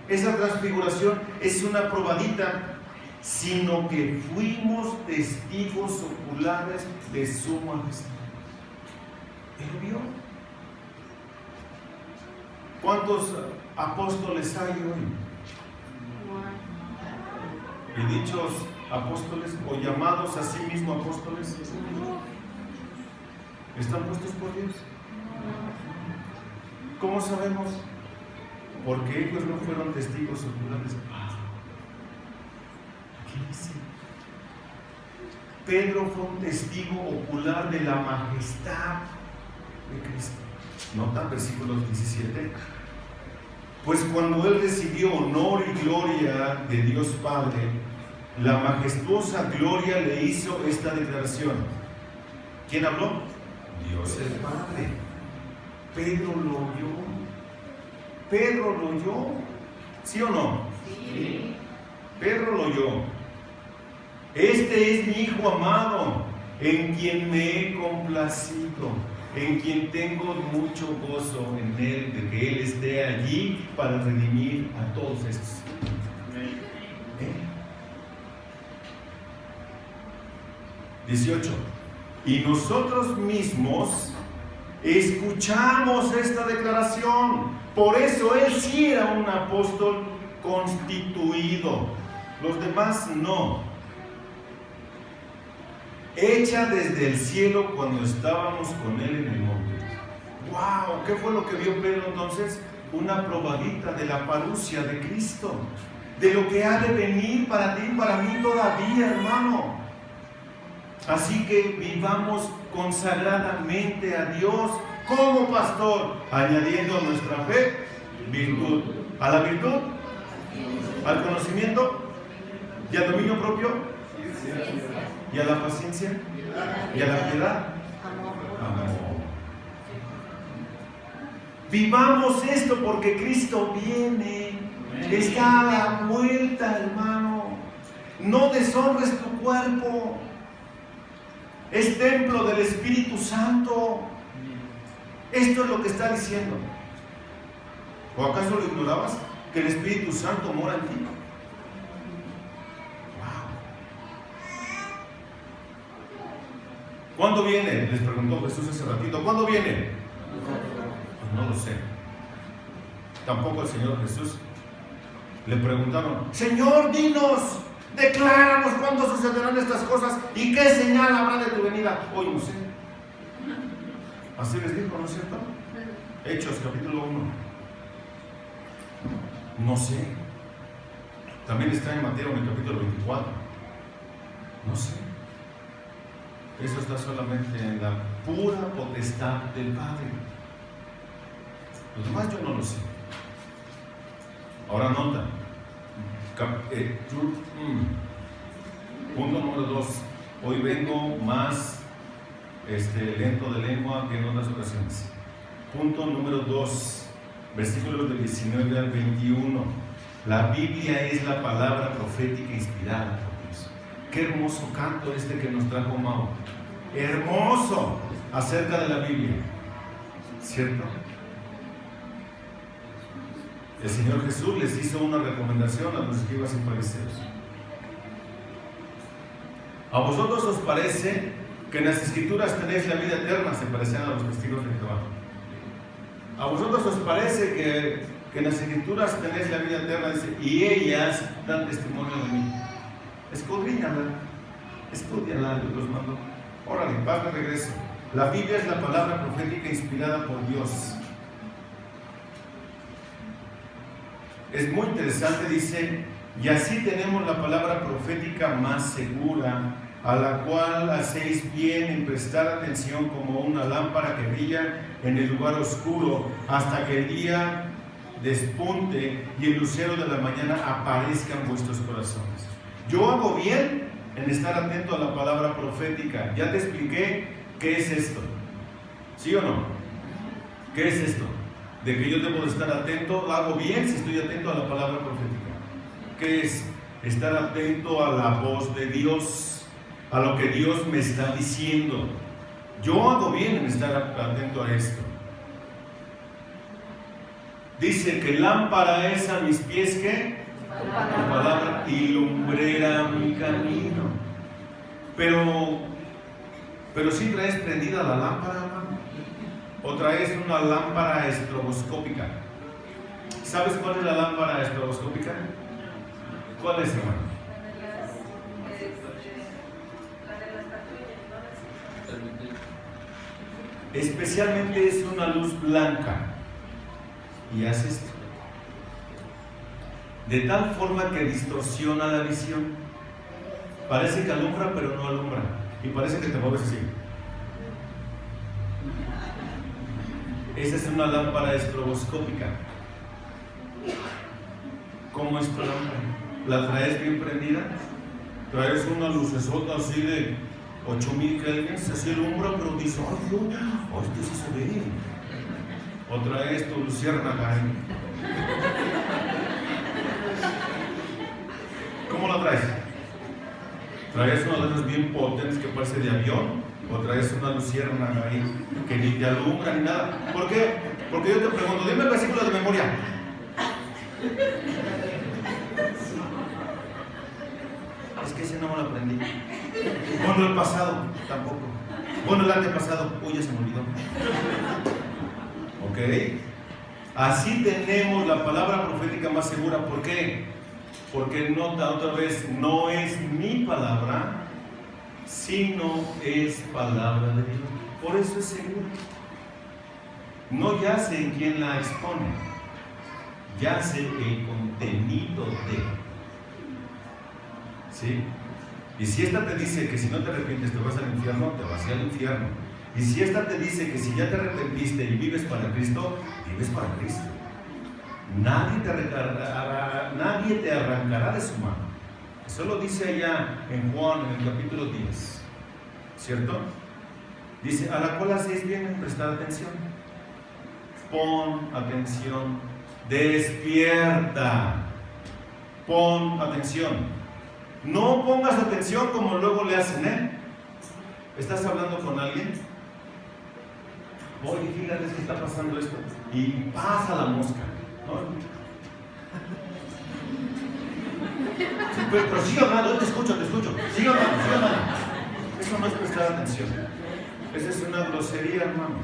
Esa transfiguración es una probadita, sino que fuimos testigos oculares de su majestad. Él lo vio. ¿Cuántos apóstoles hay hoy? Y dichos apóstoles, o llamados a sí mismos apóstoles, ¿están puestos por Dios? ¿Cómo sabemos? porque ellos no fueron testigos oculares. ¿Qué dice? Pedro fue un testigo ocular de la majestad de Cristo. Nota versículos 17. Pues cuando él recibió honor y gloria de Dios Padre, la majestuosa gloria le hizo esta declaración. ¿Quién habló? Dios el Padre. Pedro lo oyó. Pedro lo oyó. ¿Sí o no? Sí. Pedro lo oyó. Este es mi Hijo amado, en quien me he complacido, en quien tengo mucho gozo en él, de que él esté allí para redimir a todos estos. ¿Eh? 18. Y nosotros mismos escuchamos esta declaración. Por eso él sí era un apóstol constituido. Los demás no. Hecha desde el cielo cuando estábamos con él en el monte. ¡Wow! ¿Qué fue lo que vio Pedro entonces? Una probadita de la parucia de Cristo, de lo que ha de venir para ti y para mí todavía, hermano. Así que vivamos consagradamente a Dios como pastor, añadiendo a nuestra fe virtud. ¿A la virtud? ¿Al conocimiento? ¿Y al dominio propio? ¿Y a la paciencia? ¿Y a la piedad? Amor. Vivamos esto porque Cristo viene. Está a la vuelta, hermano. No deshonres tu cuerpo. Es templo del Espíritu Santo. Esto es lo que está diciendo. ¿O acaso lo ignorabas? Que el Espíritu Santo mora en ti. ¿Cuándo viene? Les preguntó Jesús hace ratito. ¿Cuándo viene? Pues no lo sé. Tampoco el Señor Jesús. Le preguntaron: Señor, dinos, decláranos cuándo sucederán estas cosas y qué señal habrá de tu venida. Hoy no sé. Así les dijo, ¿no es cierto? Hechos, capítulo 1. No sé. También está en Mateo, en el capítulo 24. No sé. Eso está solamente en la pura potestad del Padre. Los demás yo no lo sé. Ahora nota. Punto número 2. Hoy vengo más lento de lengua que en otras ocasiones. Punto número 2. Versículos del 19 al 21. La Biblia es la palabra profética inspirada por Dios. Qué hermoso canto que nos trajo Mau. Hermoso acerca de la Biblia. ¿Cierto? El Señor Jesús les hizo una recomendación a los escribas y fariseos. ¿A vosotros os parece que en las Escrituras tenéis la vida eterna? Se parecían a los testigos de Jehová. ¿A vosotros os parece que en las Escrituras tenéis la vida eterna? Dice, y ellas dan testimonio de mí. Escudriñala, estudiala, los mando. Órale, vas de regreso. La Biblia es la palabra profética inspirada por Dios. Es muy interesante, dice, y así tenemos la palabra profética más segura, a la cual hacéis bien en prestar atención como una lámpara que brilla en el lugar oscuro, hasta que el día despunte y el lucero de la mañana aparezca en vuestros corazones. Yo hago bien en estar atento a la palabra profética. Ya te expliqué qué es esto. ¿Sí o no? ¿Qué es esto? De que yo debo de estar atento. Hago bien si estoy atento a la palabra profética. ¿Qué es? Estar atento a la voz de Dios, a lo que Dios me está diciendo. Yo hago bien en estar atento a esto. Dice que lámpara es a mis pies, ¿qué? Tu palabra, y lumbrera mi camino. Pero si traes prendida la lámpara, hermano, o traes una lámpara estroboscópica. ¿Sabes cuál es la lámpara estroboscópica? ¿Cuál es, hermano? Especialmente es una luz blanca y hace esto. de tal forma que distorsiona la visión. Parece que alumbra, pero no alumbra. Y parece que te mueves así. Esa es una lámpara estroboscópica. ¿Cómo es tu lámpara? ¿La traes bien prendida? ¿Traes una lucesota así de 8000 kelvins? Así alumbra, pero dice, ¡ay, Dios! ¡Oh, esto sí se ve! ¿O traes tu luciérnaga? ¿Cómo la traes? ¿Traes una de esas bien potentes que parece de avión? ¿O traes una luciérnaga ahí que ni te alumbra ni nada? ¿Por qué? Porque yo te pregunto, dime el versículo de memoria. Es que ese no me lo aprendí. Bueno, el pasado, tampoco. Bueno, el antepasado, uy, ya se me olvidó. ¿Ok? Así tenemos la palabra profética más segura. ¿Por qué? Porque nota otra vez, no es mi palabra, sino es palabra de Dios. Por eso es segura. No yace en quien la expone, yace el contenido de. ¿Sí? Y si esta te dice que si no te arrepientes te vas al infierno, te vas al infierno. Y si esta te dice que si ya te arrepentiste y vives para Cristo, vives para Cristo. Nadie te arrancará de su mano. Eso lo dice allá en Juan, en el capítulo 10. ¿Cierto? Dice, a la cual hacéis bien en prestar atención. Pon atención. Despierta. Pon atención. No pongas atención como luego le hacen, ¿eh? ¿Estás hablando con alguien? Oye, fíjate que está pasando esto. Y pasa la mosca. ¿No? Sí, pero sigue hablando, te escucho. Sigue hablando. Eso no es prestar atención. Esa es una grosería, hermano.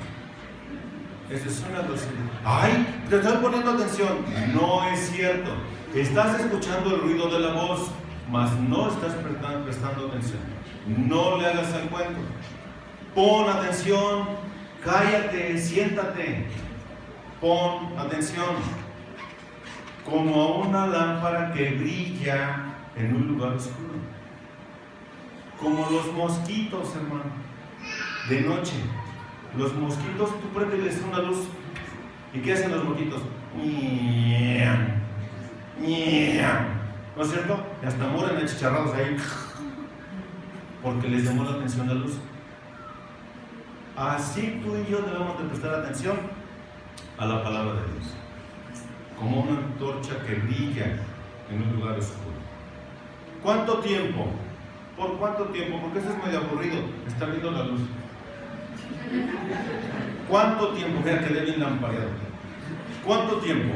Esa es una grosería. ¡Ay! Te estoy poniendo atención. No es cierto. Estás escuchando el ruido de la voz, mas no estás prestando atención. No le hagas al cuento. Pon atención. Cállate, siéntate. Pon atención. Como a una lámpara que brilla en un lugar oscuro. Como los mosquitos, hermano. De noche. Los mosquitos, tú prendes una luz. ¿Y qué hacen los mosquitos? ¿No es cierto? Y hasta mueren achicharrados ahí. Porque les llamó la atención la luz. Así tú y yo debemos de prestar atención a la palabra de Dios. Como una antorcha que brilla en un lugar oscuro. ¿Cuánto tiempo? ¿Por cuánto tiempo? Porque eso es medio aburrido, está viendo la luz. ¿Cuánto tiempo? Mira, quedé bien lampareado. ¿Cuánto tiempo?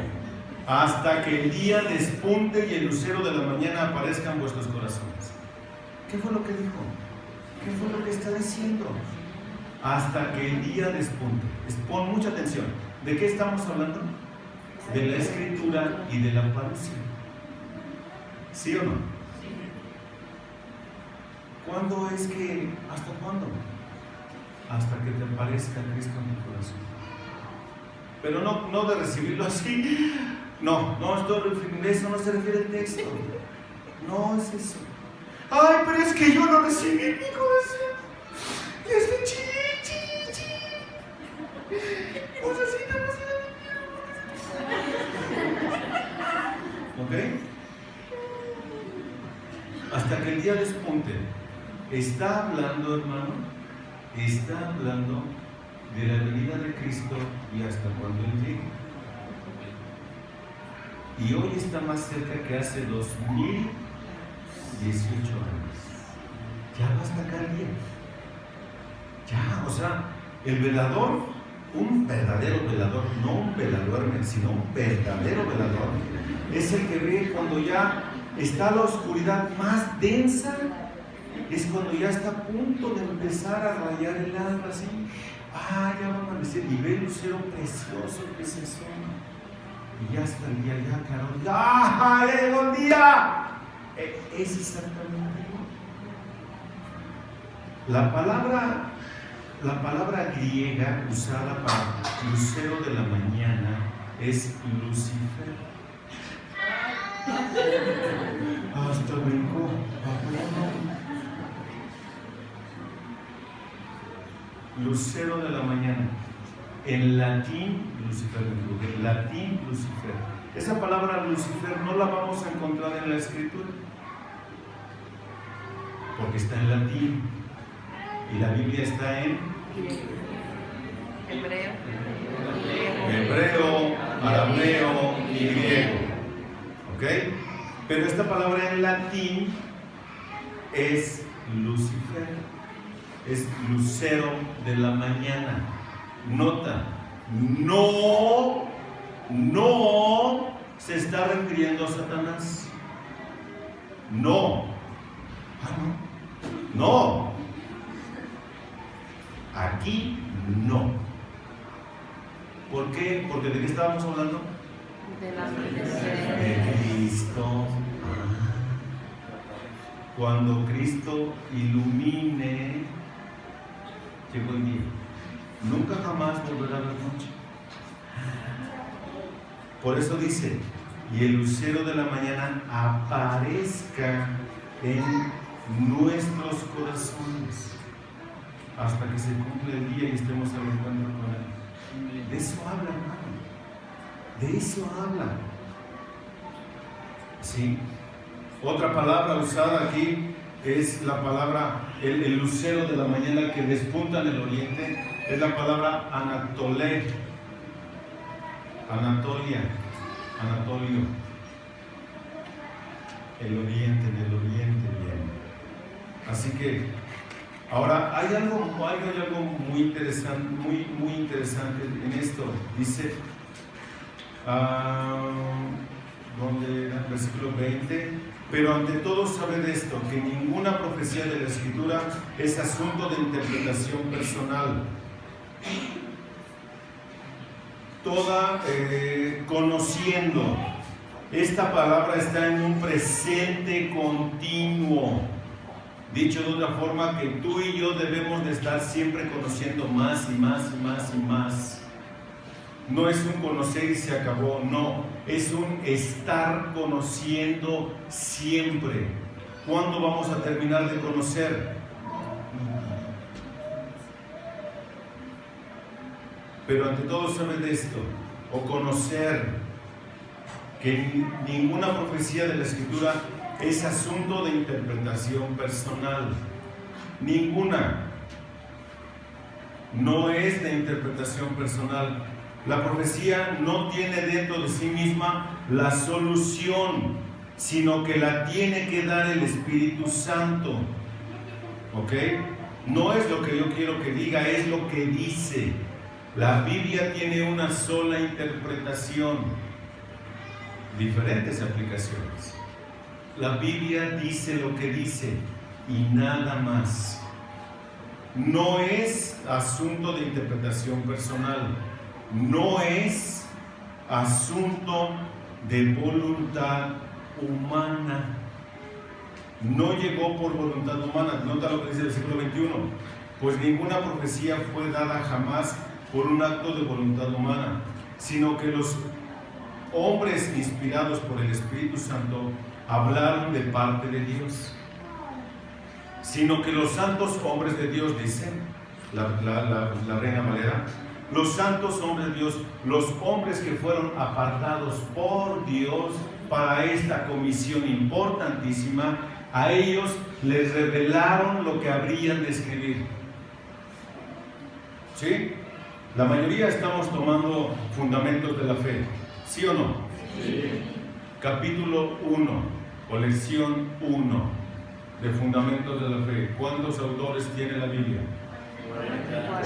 Hasta que el día despunte y el lucero de la mañana aparezca en vuestros corazones. ¿Qué fue lo que dijo? ¿Qué fue lo que está diciendo? Hasta que el día despunte. Pon mucha atención. ¿De qué estamos hablando? De la escritura y de la parusia. ¿Sí o no? ¿Cuándo es que? ¿Hasta cuándo? Hasta que te aparezca Cristo en tu corazón. Pero no de recibirlo así. No, eso no se refiere al texto. No es eso. Ay, pero es que yo no recibí mi corazón. Y estoy chillé. Pues así te vas a ¿ok? Hasta que el día despunte. Está hablando, hermano, está hablando de la venida de Cristo y hasta cuando Él llegue. Y hoy está más cerca que hace 2018 años. Ya va hasta acá el día. Ya, o sea, el velador, un verdadero velador, no un veladuerme, sino un verdadero velador, es el que ve cuando ya está la oscuridad más densa, es cuando ya está a punto de empezar a rayar el alba así. Ya va a amanecer y ve el lucero precioso que se asoma. Y ya hasta el día, ya claro, llegó el día. Es exactamente igual. La palabra griega usada para lucero de la mañana es Lucifer. Hasta brincó. Lucero de la mañana. En latín, Lucifer, en latín, Lucifer. Esa palabra Lucifer no la vamos a encontrar en la escritura, porque está en latín y la Biblia está en hebreo, arameo y griego. ¿Ok? Pero esta palabra en latín es Lucifer, es lucero de la mañana. Nota, no se está refiriendo a Satanás. No. No. Aquí no. ¿Por qué? Porque ¿de qué estábamos hablando? De Cristo. Cuando Cristo ilumine, llegó el día. Nunca jamás volverá a haber noche. Por eso dice, y el lucero de la mañana aparezca en nuestros corazones hasta que se cumpla el día y estemos al encuentro con Él. De eso habla, hermano. De eso habla. ¿Sí? Otra palabra usada aquí es la palabra, el lucero de la mañana que despunta en el oriente, es la palabra Anatolé. Anatolio. El oriente, en el oriente viene. Así que, ahora hay algo muy interesante, muy interesante en esto. Dice, ¿dónde era? Versículo 20. Pero ante todo sabed esto, que ninguna profecía de la Escritura es asunto de interpretación personal. Toda conociendo. Esta palabra está en un presente continuo. Dicho de otra forma, que tú y yo debemos de estar siempre conociendo más y más y más y más. No es un conocer y se acabó, no. Es un estar conociendo siempre. ¿Cuándo vamos a terminar de conocer? Pero ante todo saber de esto, o conocer que ninguna profecía de la Escritura es asunto de interpretación personal. Ninguna. No es de interpretación personal. La profecía no tiene dentro de sí misma la solución, sino que la tiene que dar el Espíritu Santo. ¿Ok? No es lo que yo quiero que diga, es lo que dice. La Biblia tiene una sola interpretación, diferentes aplicaciones. La Biblia dice lo que dice y nada más. No es asunto de interpretación personal. No es asunto de voluntad humana. No llegó por voluntad humana. Nota lo que dice el versículo 21. Pues ninguna profecía fue dada jamás por un acto de voluntad humana, sino que los hombres inspirados por el Espíritu Santo hablaron de parte de Dios. Sino que los santos hombres de Dios, dice la Reina Valera, los santos hombres de Dios, los hombres que fueron apartados por Dios para esta comisión importantísima, a ellos les revelaron lo que habrían de escribir. ¿Sí? La mayoría estamos tomando fundamentos de la fe, ¿sí o no? Sí. Capítulo 1 o lección 1 de fundamentos de la fe. ¿Cuántos autores tiene la Biblia? 40.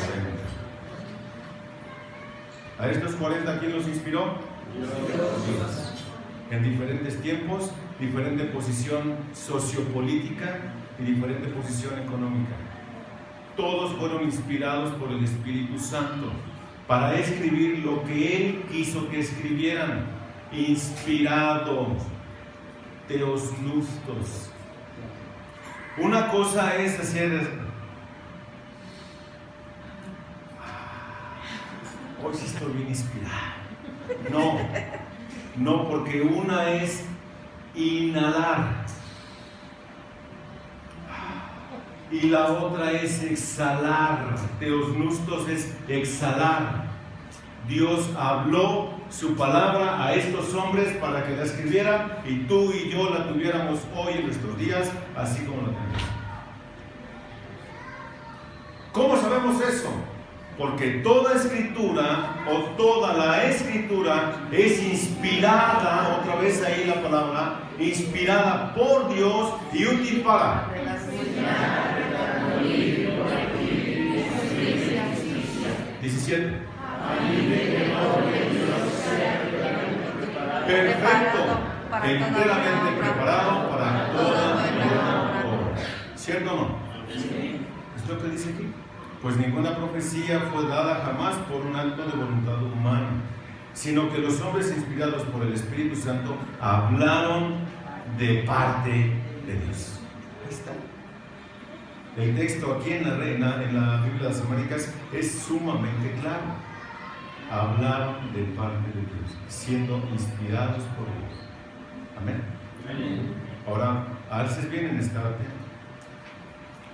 ¿A estos 40 quién los inspiró? Dios. En diferentes tiempos, diferente posición sociopolítica y diferente posición económica. Todos fueron inspirados por el Espíritu Santo para escribir lo que Él quiso que escribieran. Inspirado, teosnustos. Una cosa es hacer... Hoy sí estoy bien inspirado. No, porque una es inhalar. Y la otra es exhalar. Teosnustos es exhalar. Dios habló su palabra a estos hombres para que la escribieran y tú y yo la tuviéramos hoy en nuestros días, así como la tenemos. ¿Cómo sabemos eso? Porque toda escritura o toda la escritura es inspirada, otra vez ahí la palabra, inspirada por Dios y útil para 17. Perfecto, enteramente preparado para toda buena obra. ¿Cierto o no? ¿Es lo que dice aquí? Pues ninguna profecía fue dada jamás por un acto de voluntad humana, sino que los hombres inspirados por el Espíritu Santo hablaron de parte de Dios. Ahí está. El texto aquí en la Biblia de las Américas es sumamente claro. Hablaron de parte de Dios, siendo inspirados por Dios. Amén. Amén. Ahora, alces bien en estar atento,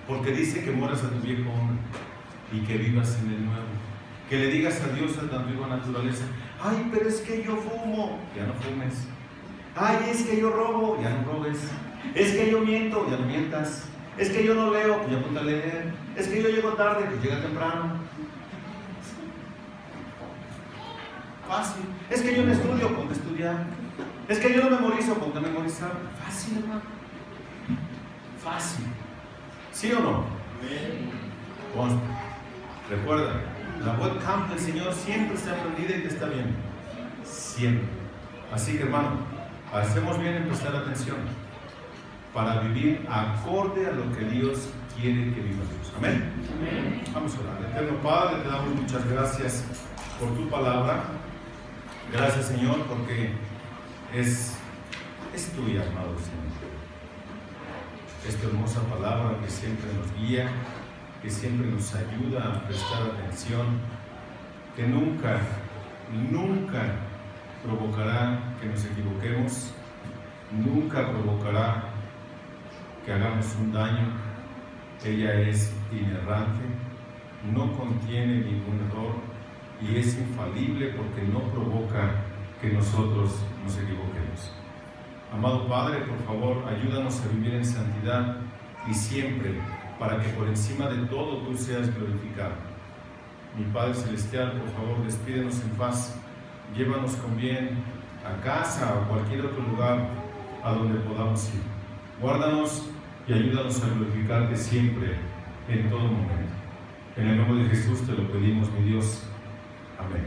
porque dice que mueras a tu viejo hombre y que vivas en el nuevo. Que le digas adiós a tu antigua naturaleza. Ay, pero es que yo fumo, ya no fumes. Ay, es que yo robo, ya no robes. Es que yo miento, ya no mientas. Es que yo no leo, ya ponte a leer. Es que yo llego tarde, pues llega temprano. Fácil. Es que yo no estudio, ponte a estudiar. Es que yo no memorizo, ponte a memorizar. Fácil, hermano. Fácil. ¿Sí o no? Consta. Recuerda, la webcam del Señor siempre está prendida y te está viendo. Siempre. Así que, hermano, hacemos bien en prestar atención para vivir acorde a lo que Dios quiere que vivamos. Amén. Amén. Vamos a orar. Eterno Padre, te damos muchas gracias por tu palabra. Gracias, Señor, porque es tuya, amado Señor. Esta hermosa palabra que siempre nos guía, que siempre nos ayuda a prestar atención, que nunca provocará que nos equivoquemos, nunca provocará que hagamos un daño. Ella es inerrante, no contiene ningún error y es infalible porque no provoca que nosotros nos equivoquemos. Amado Padre, por favor, ayúdanos a vivir en santidad y siempre para que por encima de todo tú seas glorificado. Mi Padre Celestial, por favor, despídenos en paz, llévanos con bien a casa o a cualquier otro lugar a donde podamos ir. Guárdanos y ayúdanos a glorificarte siempre, en todo momento. En el nombre de Jesús te lo pedimos, mi Dios. Amén.